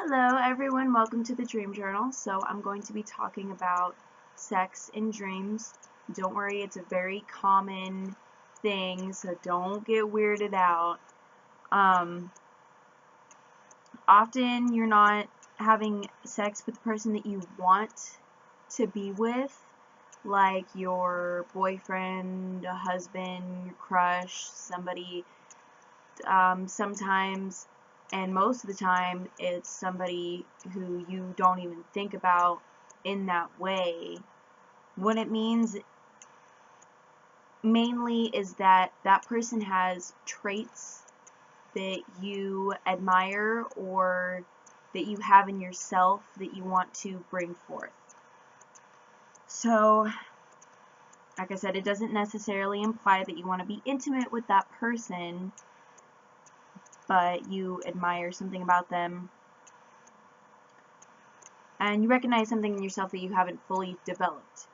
Hello everyone, welcome to the Dream Journal. So I'm going to be talking about sex in dreams. Don't worry, it's a very common thing, so don't get weirded out. Often you're not having sex with the person that you want to be with, like your boyfriend, a husband, your crush, somebody. Sometimes, and most of the time, it's somebody who you don't even think about in that way. What it means mainly is that that person has traits that you admire or that you have in yourself that you want to bring forth. So, like I said, it doesn't necessarily imply that you want to be intimate with that person, but you admire something about them and you recognize something in yourself that you haven't fully developed.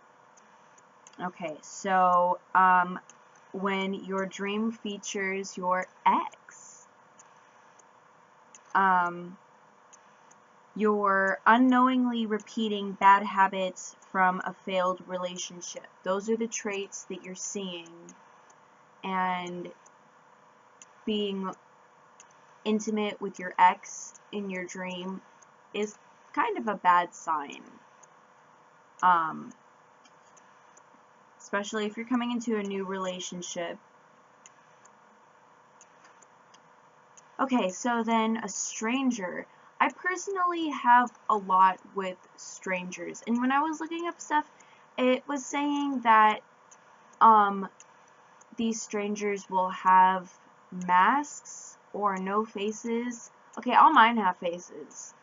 Okay, so when your dream features your ex, you're unknowingly repeating bad habits from a failed relationship. Those are the traits that you're seeing, and being intimate with your ex in your dream is kind of a bad sign. Especially if you're coming into a new relationship. Okay, so then a stranger. I personally have a lot with strangers, and when I was looking up stuff, it was saying that these strangers will have masks or no faces. Okay, all mine have faces,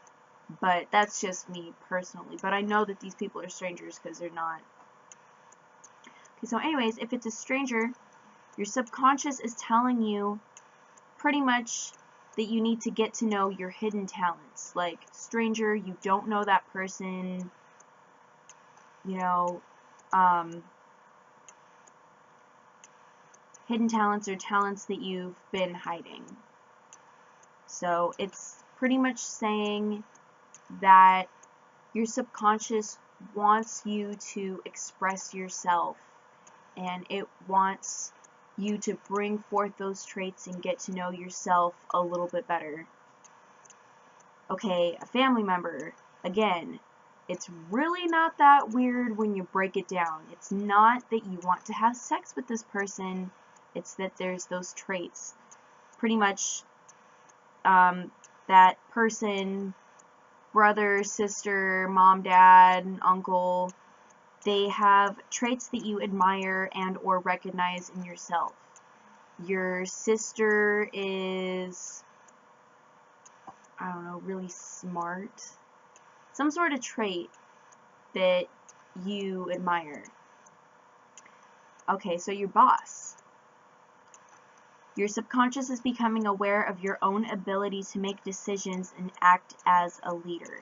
but that's just me personally. But I know that these people are strangers because they're not. Okay, so anyways, if it's a stranger, your subconscious is telling you pretty much that you need to get to know your hidden talents. Like, stranger, you don't know that person, hidden talents are talents that you've been hiding. So it's pretty much saying that your subconscious wants you to express yourself, and it wants you to bring forth those traits and get to know yourself a little bit better. Okay, a family member. Again, it's really not that weird when you break it down. It's not that you want to have sex with this person, it's that there's those traits. Pretty much that person, brother, sister, mom, dad, uncle, they have traits that you admire and or recognize in yourself. Your sister is, I don't know, really smart. Some sort of trait that you admire. Okay, so your boss. Your subconscious is becoming aware of your own ability to make decisions and act as a leader.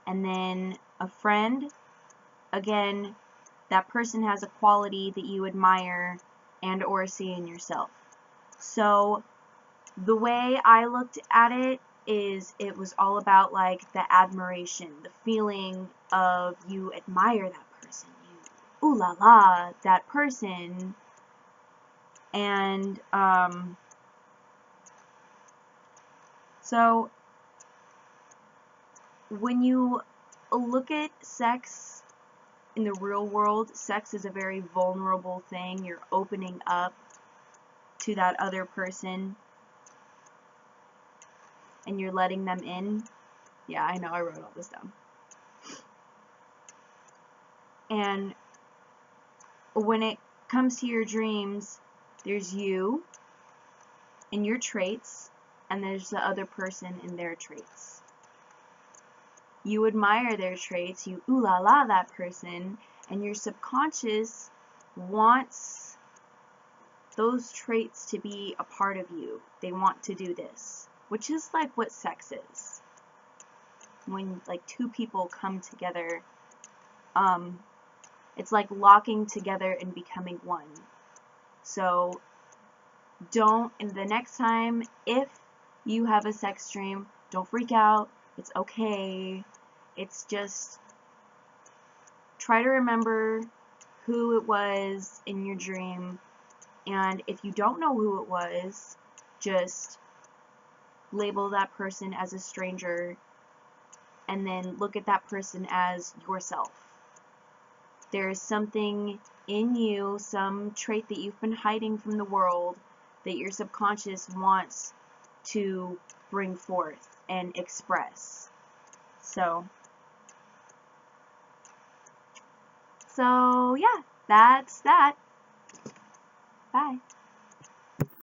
And then a friend, again, that person has a quality that you admire and or see in yourself. So the way I looked at it is it was all about like the admiration, the feeling of you admire that person, you ooh la la that person. And so when you look at sex in the real world, sex is a very vulnerable thing. You're opening up to that other person and you're letting them in. Yeah, I know, I wrote all this down. And when it comes to your dreams, there's you and your traits, and there's the other person and their traits. You admire their traits, you ooh la la that person, and your subconscious wants those traits to be a part of you. They want to do this, which is like what sex is. When like two people come together, it's like locking together and becoming one. So and the next time, if you have a sex dream, Don't freak out. It's okay. It's just try to remember who it was in your dream, and if you don't know who it was, just label that person as a stranger and then look at that person as yourself. There's something in you, some trait that you've been hiding from the world that your subconscious wants to bring forth and express. So yeah, that's that. Bye.